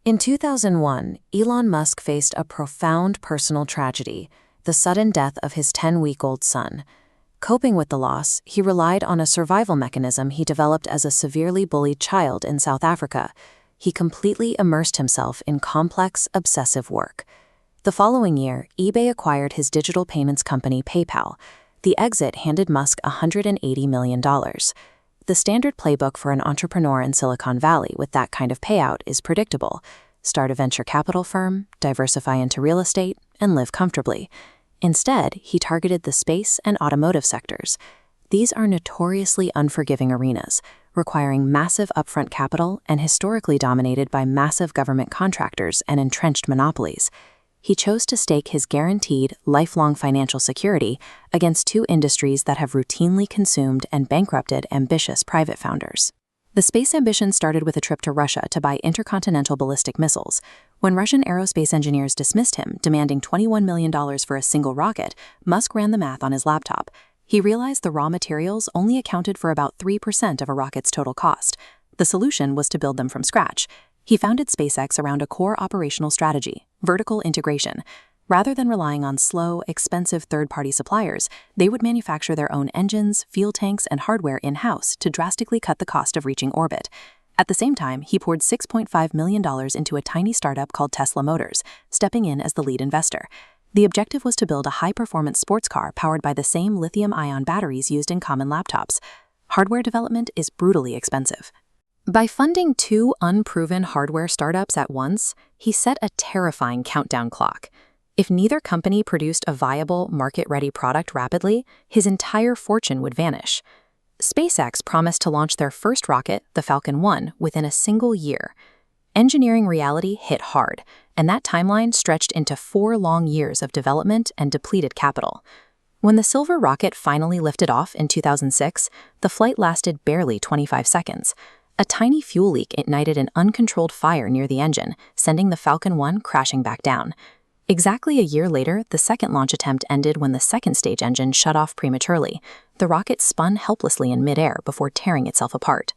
In 2001, Elon Musk faced a profound personal tragedy, the sudden death of his 10-week-old son. Coping with the loss, he relied on a survival mechanism he developed as a severely bullied child in South Africa. He completely immersed himself in complex, obsessive work. The following year, eBay acquired his digital payments company PayPal. The exit handed Musk $180 million. The standard playbook for an entrepreneur in Silicon Valley with that kind of payout is predictable. Start a venture capital firm, diversify into real estate, and live comfortably. Instead, he targeted the space and automotive sectors. These are notoriously unforgiving arenas, requiring massive upfront capital and historically dominated by massive government contractors and entrenched monopolies. He chose to stake his guaranteed, lifelong financial security against two industries that have routinely consumed and bankrupted ambitious private founders. The space ambition started with a trip to Russia to buy intercontinental ballistic missiles. When Russian aerospace engineers dismissed him, demanding $21 million for a single rocket, Musk ran the math on his laptop. He realized the raw materials only accounted for about 3% of a rocket's total cost. The solution was to build them from scratch. He founded SpaceX around a core operational strategy: vertical integration. Rather than relying on slow, expensive third-party suppliers, they would manufacture their own engines, fuel tanks, and hardware in-house to drastically cut the cost of reaching orbit. At the same time, he poured $6.5 million into a tiny startup called Tesla Motors, stepping in as the lead investor. The objective was to build a high-performance sports car powered by the same lithium-ion batteries used in common laptops. Hardware development is brutally expensive. By funding two unproven hardware startups at once, he set a terrifying countdown clock. If neither company produced a viable, market-ready product rapidly, his entire fortune would vanish. SpaceX promised to launch their first rocket, the Falcon 1, within a single year. Engineering reality hit hard, and that timeline stretched into 4 long years of development and depleted capital. When the silver rocket finally lifted off in 2006, the flight lasted barely 25 seconds. A tiny fuel leak ignited an uncontrolled fire near the engine, sending the Falcon 1 crashing back down. Exactly a year later, the second launch attempt ended when the second-stage engine shut off prematurely. The rocket spun helplessly in midair before tearing itself apart.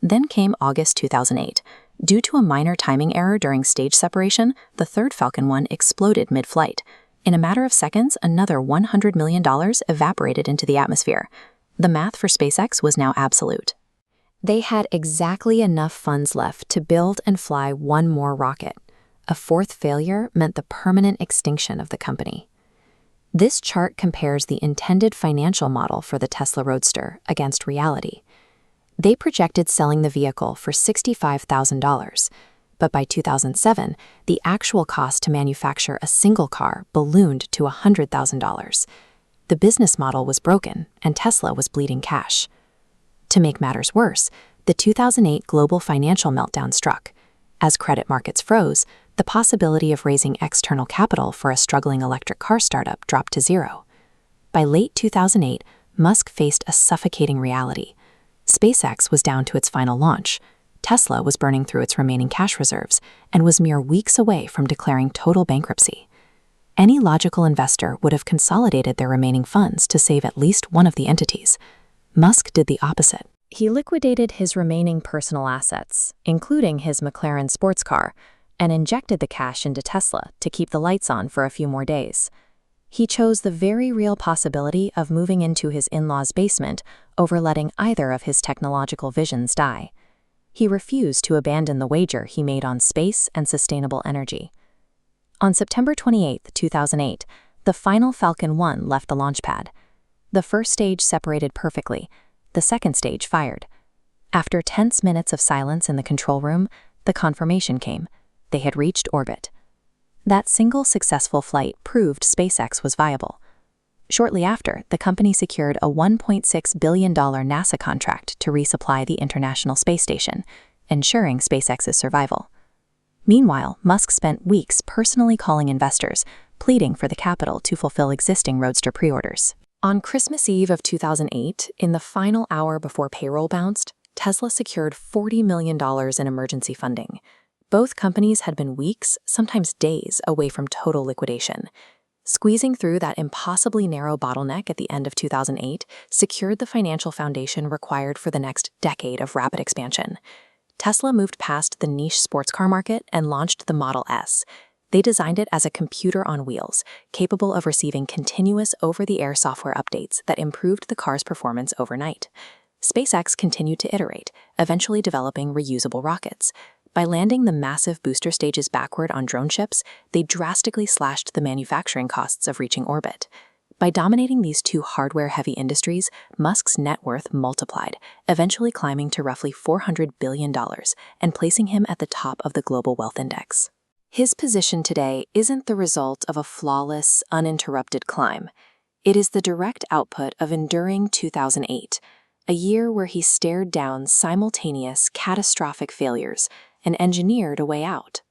Then came August 2008. Due to a minor timing error during stage separation, the third Falcon 1 exploded mid-flight. In a matter of seconds, another $100 million evaporated into the atmosphere. The math for SpaceX was now absolute. They had exactly enough funds left to build and fly one more rocket. A fourth failure meant the permanent extinction of the company. This chart compares the intended financial model for the Tesla Roadster against reality. They projected selling the vehicle for $65,000, but by 2007, the actual cost to manufacture a single car ballooned to $100,000. The business model was broken, and Tesla was bleeding cash. To make matters worse, the 2008 global financial meltdown struck. As credit markets froze, the possibility of raising external capital for a struggling electric car startup dropped to zero. By late 2008, Musk faced a suffocating reality. SpaceX was down to its final launch. Tesla was burning through its remaining cash reserves and was mere weeks away from declaring total bankruptcy. Any logical investor would have consolidated their remaining funds to save at least one of the entities. Musk did the opposite. He liquidated his remaining personal assets, including his McLaren sports car, and injected the cash into Tesla to keep the lights on for a few more days. He chose the very real possibility of moving into his in-laws' basement over letting either of his technological visions die. He refused to abandon the wager he made on space and sustainable energy. On September 28, 2008, the final Falcon 1 left the launch pad. The first stage separated perfectly. The second stage fired. After tense minutes of silence in the control room, the confirmation came. They had reached orbit. That single successful flight proved SpaceX was viable. Shortly after, the company secured a $1.6 billion NASA contract to resupply the International Space Station, ensuring SpaceX's survival. Meanwhile, Musk spent weeks personally calling investors, pleading for the capital to fulfill existing Roadster pre-orders. On Christmas Eve of 2008, in the final hour before payroll bounced, Tesla secured $40 million in emergency funding. Both companies had been weeks, sometimes days, away from total liquidation. Squeezing through that impossibly narrow bottleneck at the end of 2008 secured the financial foundation required for the next decade of rapid expansion. Tesla moved past the niche sports car market and launched the Model S. They designed it as a computer on wheels, capable of receiving continuous over-the-air software updates that improved the car's performance overnight. SpaceX continued to iterate, eventually developing reusable rockets. By landing the massive booster stages backward on drone ships, they drastically slashed the manufacturing costs of reaching orbit. By dominating these two hardware-heavy industries, Musk's net worth multiplied, eventually climbing to roughly $400 billion and placing him at the top of the global wealth index. His position today isn't the result of a flawless, uninterrupted climb. It is the direct output of enduring 2008, a year where he stared down simultaneous, catastrophic failures and engineered a way out.